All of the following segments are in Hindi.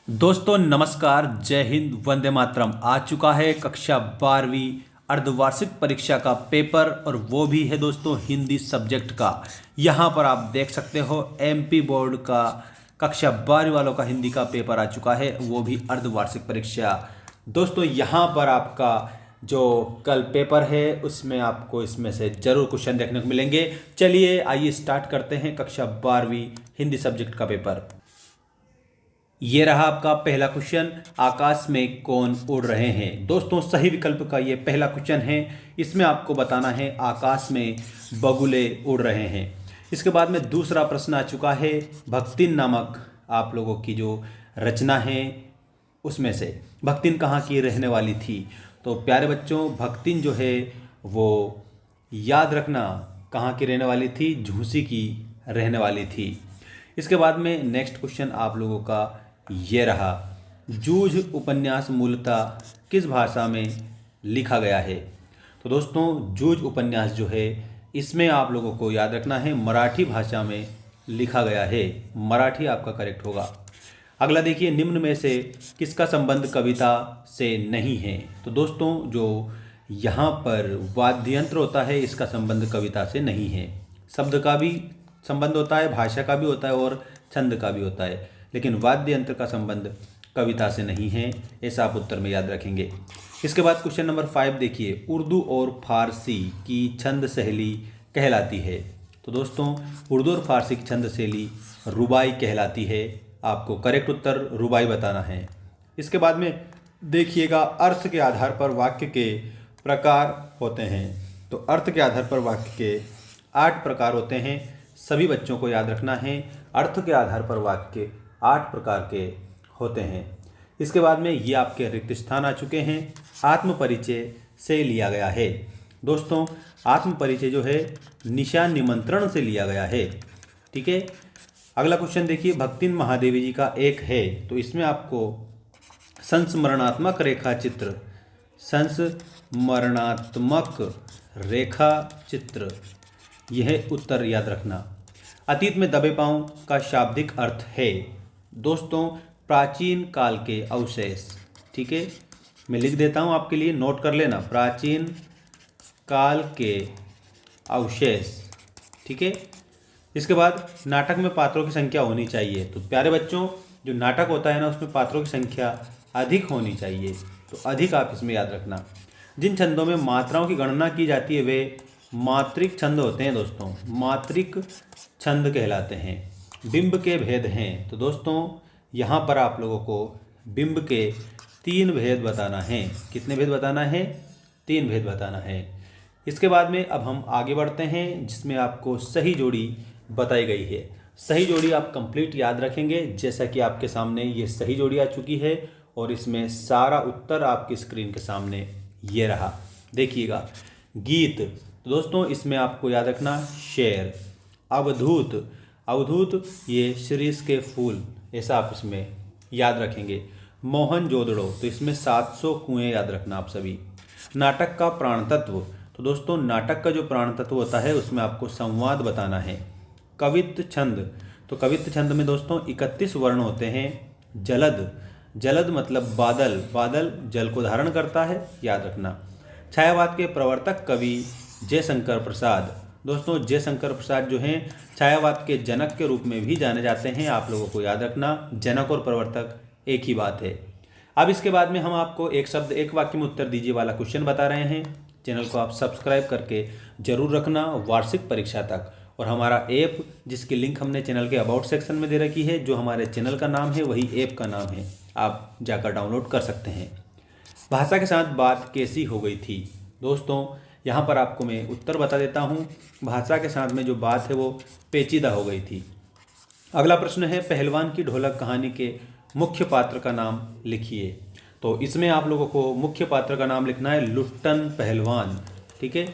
दोस्तों नमस्कार, जय हिंद, वंदे मातरम। आ चुका है कक्षा 12वीं अर्धवार्षिक परीक्षा का पेपर और वो भी है दोस्तों हिंदी सब्जेक्ट का। यहाँ पर आप देख सकते हो एमपी बोर्ड का कक्षा 12वीं वालों का हिंदी का पेपर आ चुका है, वो भी अर्धवार्षिक परीक्षा। दोस्तों यहाँ पर आपका जो कल पेपर है उसमें आपको इसमें से जरूर क्वेश्चन देखने को मिलेंगे। चलिए आइए स्टार्ट करते हैं कक्षा 12वीं हिंदी सब्जेक्ट का पेपर। ये रहा आपका पहला क्वेश्चन, आकाश में कौन उड़ रहे हैं। दोस्तों सही विकल्प का ये पहला क्वेश्चन है। इसमें आपको बताना है आकाश में बगुले उड़ रहे हैं। इसके बाद में दूसरा प्रश्न आ चुका है, भक्तिन नामक आप लोगों की जो रचना है उसमें से भक्तिन कहाँ की रहने वाली थी। तो प्यारे बच्चों, भक्तिन जो है वो याद रखना कहाँ की रहने वाली थी, झूंसी की रहने वाली थी। इसके बाद में नेक्स्ट क्वेश्चन आप लोगों का ये रहा, जूझ उपन्यास मूलतः किस भाषा में लिखा गया है। तो दोस्तों जूझ उपन्यास जो है इसमें आप लोगों को याद रखना है मराठी भाषा में लिखा गया है। मराठी आपका करेक्ट होगा। अगला देखिए, निम्न में से किसका संबंध कविता से नहीं है। तो दोस्तों जो यहाँ पर वाद्य यंत्र होता है इसका संबंध कविता से नहीं है। शब्द का भी संबंध होता है, भाषा का भी होता है और छंद का भी होता है, लेकिन वाद्य यंत्र का संबंध कविता से नहीं है। ऐसा आप उत्तर में याद रखेंगे। इसके बाद क्वेश्चन नंबर 5 देखिए, उर्दू और फारसी की छंद शैली कहलाती है। तो दोस्तों उर्दू और फारसी की छंद शैली रुबाई कहलाती है। आपको करेक्ट उत्तर रुबाई बताना है। इसके बाद में देखिएगा, अर्थ के आधार पर वाक्य के प्रकार होते हैं। तो अर्थ के आधार पर वाक्य के 8 प्रकार होते हैं। सभी बच्चों को याद रखना है, अर्थ के आधार पर वाक्य 8 प्रकार के होते हैं। इसके बाद में ये आपके रिक्त स्थान आ चुके हैं, आत्म परिचय से लिया गया है। दोस्तों आत्म परिचय जो है निशान निमंत्रण से लिया गया है। ठीक है। अगला क्वेश्चन देखिए, भक्तिन महादेवी जी का एक है। तो इसमें आपको संस्मरणात्मक रेखा चित्र, संस्मरणात्मक रेखा चित्र, यह उत्तर याद रखना। अतीत में दबे पांव का शाब्दिक अर्थ है। दोस्तों प्राचीन काल के अवशेष। ठीक है, मैं लिख देता हूँ आपके लिए, नोट कर लेना, प्राचीन काल के अवशेष। ठीक है। इसके बाद नाटक में पात्रों की संख्या होनी चाहिए। तो प्यारे बच्चों जो नाटक होता है ना उसमें पात्रों की संख्या अधिक होनी चाहिए, तो अधिक आप इसमें याद रखना। जिन छंदों में मात्राओं की गणना की जाती है वे मात्रिक छंद होते हैं। दोस्तों मात्रिक छंद कहलाते हैं। बिंब के भेद हैं। तो दोस्तों यहाँ पर आप लोगों को बिंब के 3 भेद बताना है। कितने भेद बताना है? 3 भेद बताना है। इसके बाद में अब हम आगे बढ़ते हैं जिसमें आपको सही जोड़ी बताई गई है। सही जोड़ी आप कंप्लीट याद रखेंगे, जैसा कि आपके सामने ये सही जोड़ी आ चुकी है और इसमें सारा उत्तर आपकी स्क्रीन के सामने ये रहा, देखिएगा। गीत, तो दोस्तों इसमें आपको याद रखना शेर। अवधूत, अवधूत ये शिरीष के फूल, ऐसा आप इसमें याद रखेंगे। मोहन जोदड़ो, तो इसमें 700 कुएं याद रखना आप सभी। नाटक का प्राण तत्व, तो दोस्तों नाटक का जो प्राण तत्व होता है उसमें आपको संवाद बताना है। कवित्त छंद, तो कवित्त छंद में दोस्तों 31 वर्ण होते हैं। जलद, जलद मतलब बादल, बादल जल को धारण करता है, याद रखना। छायावाद के प्रवर्तक कवि जयशंकर प्रसाद। दोस्तों जयशंकर प्रसाद जो हैं छायावाद के जनक के रूप में भी जाने जाते हैं। आप लोगों को याद रखना, जनक और प्रवर्तक एक ही बात है। अब इसके बाद में हम आपको एक शब्द एक वाक्य में उत्तर दीजिए वाला क्वेश्चन बता रहे हैं। चैनल को आप सब्सक्राइब करके जरूर रखना वार्षिक परीक्षा तक। और हमारा ऐप जिसकी लिंक हमने चैनल के अबाउट सेक्शन में दे रखी है, जो हमारे चैनल का नाम है वही ऐप का नाम है, आप जाकर डाउनलोड कर सकते हैं। भाषा के साथ बात कैसी हो गई थी। दोस्तों यहाँ पर आपको मैं उत्तर बता देता हूँ, भाषा के साथ में जो बात है वो पेचीदा हो गई थी। अगला प्रश्न है, पहलवान की ढोलक कहानी के मुख्य पात्र का नाम लिखिए। तो इसमें आप लोगों को मुख्य पात्र का नाम लिखना है लुट्टन पहलवान। ठीक है,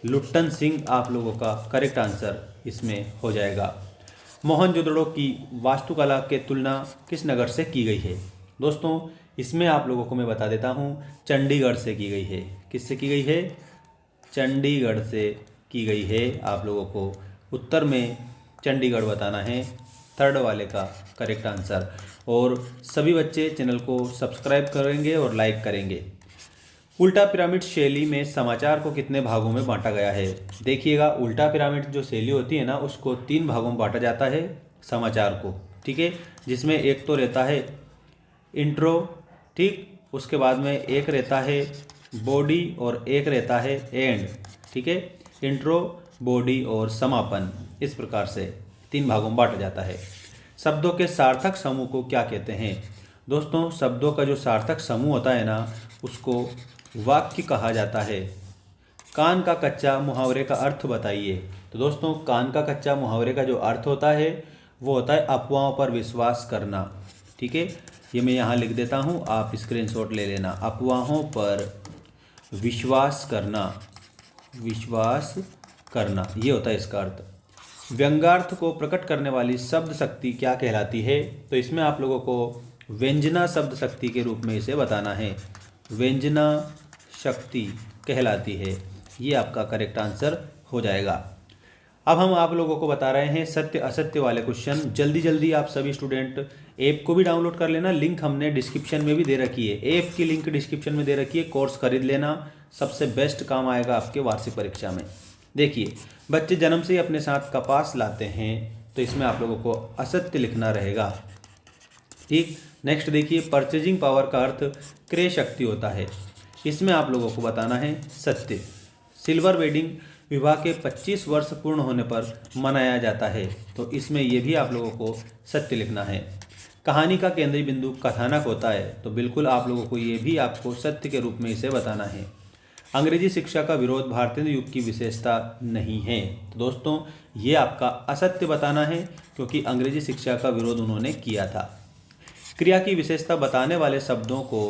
लुट्टन सिंह आप लोगों का करेक्ट आंसर इसमें हो जाएगा। मोहनजोदड़ो की वास्तुकला के तुलना किस नगर से की गई है। दोस्तों इसमें आप लोगों को मैं बता देता हूँ चंडीगढ़ से की गई है। किससे की गई है? चंडीगढ़ से की गई है। आप लोगों को उत्तर में चंडीगढ़ बताना है, थर्ड वाले का करेक्ट आंसर। और सभी बच्चे चैनल को सब्सक्राइब करेंगे और लाइक करेंगे। उल्टा पिरामिड शैली में समाचार को कितने भागों में बांटा गया है? देखिएगा, उल्टा पिरामिड जो शैली होती है ना, उसको 3 भागों में बांटा जाता है समाचार को, ठीक है। जिसमें एक तो रहता है इंट्रो, ठीक, उसके बाद में एक रहता है बॉडी और एक रहता है एंड, ठीक है। इंट्रो, बॉडी और समापन, इस प्रकार से 3 भागों में बांटा जाता है। शब्दों के सार्थक समूह को क्या कहते हैं? दोस्तों, शब्दों का जो सार्थक समूह होता है ना, उसको वाक्य कहा जाता है। कान का कच्चा मुहावरे का अर्थ बताइए। तो दोस्तों, कान का कच्चा मुहावरे का जो अर्थ होता है वो होता है अफवाहों पर विश्वास करना, ठीक है। ये मैं यहाँ लिख देता हूँ, आप स्क्रीनशॉट ले लेना। अफवाहों पर विश्वास करना, विश्वास करना, ये होता है इसका अर्थ। व्यंग्यार्थ को प्रकट करने वाली शब्द शक्ति क्या कहलाती है? तो इसमें आप लोगों को व्यंजना शब्द शक्ति के रूप में इसे बताना है। व्यंजना शक्ति कहलाती है, ये आपका करेक्ट आंसर हो जाएगा। अब हम आप लोगों को बता रहे हैं सत्य असत्य वाले क्वेश्चन। जल्दी जल्दी आप सभी स्टूडेंट ऐप को भी डाउनलोड कर लेना, लिंक हमने डिस्क्रिप्शन में भी दे रखी है। ऐप की लिंक डिस्क्रिप्शन में दे रखी है, कोर्स खरीद लेना, सबसे बेस्ट काम आएगा आपके वार्षिक परीक्षा में। देखिए, बच्चे जन्म से ही अपने साथ कपास लाते हैं, तो इसमें आप लोगों को असत्य लिखना रहेगा, ठीक। नेक्स्ट देखिए, परचेजिंग पावर का अर्थ क्रय शक्ति होता है, इसमें आप लोगों को बताना है सत्य। सिल्वर वेडिंग विवाह के 25 वर्ष पूर्ण होने पर मनाया जाता है, तो इसमें यह भी आप लोगों को सत्य लिखना है। कहानी का केंद्रीय बिंदु कथानक होता है, तो बिल्कुल आप लोगों को ये भी आपको सत्य के रूप में इसे बताना है। अंग्रेजी शिक्षा का विरोध भारतीय युग की विशेषता नहीं है, तो दोस्तों ये आपका असत्य बताना है, क्योंकि अंग्रेजी शिक्षा का विरोध उन्होंने किया था। क्रिया की विशेषता बताने वाले शब्दों को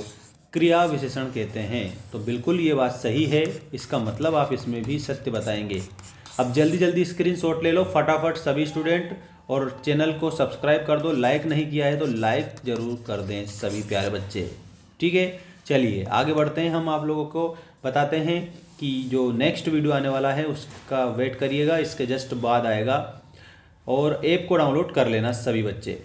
क्रिया विशेषण कहते हैं, तो बिल्कुल ये बात सही है, इसका मतलब आप इसमें भी सत्य बताएंगे। अब जल्दी जल्दी स्क्रीनशॉट ले लो फटाफट सभी स्टूडेंट, और चैनल को सब्सक्राइब कर दो। लाइक नहीं किया है तो लाइक ज़रूर कर दें सभी प्यारे बच्चे, ठीक है। चलिए आगे बढ़ते हैं, हम आप लोगों को बताते हैं कि जो नेक्स्ट वीडियो आने वाला है उसका वेट करिएगा, इसके जस्ट बाद आएगा। और ऐप को डाउनलोड कर लेना सभी बच्चे।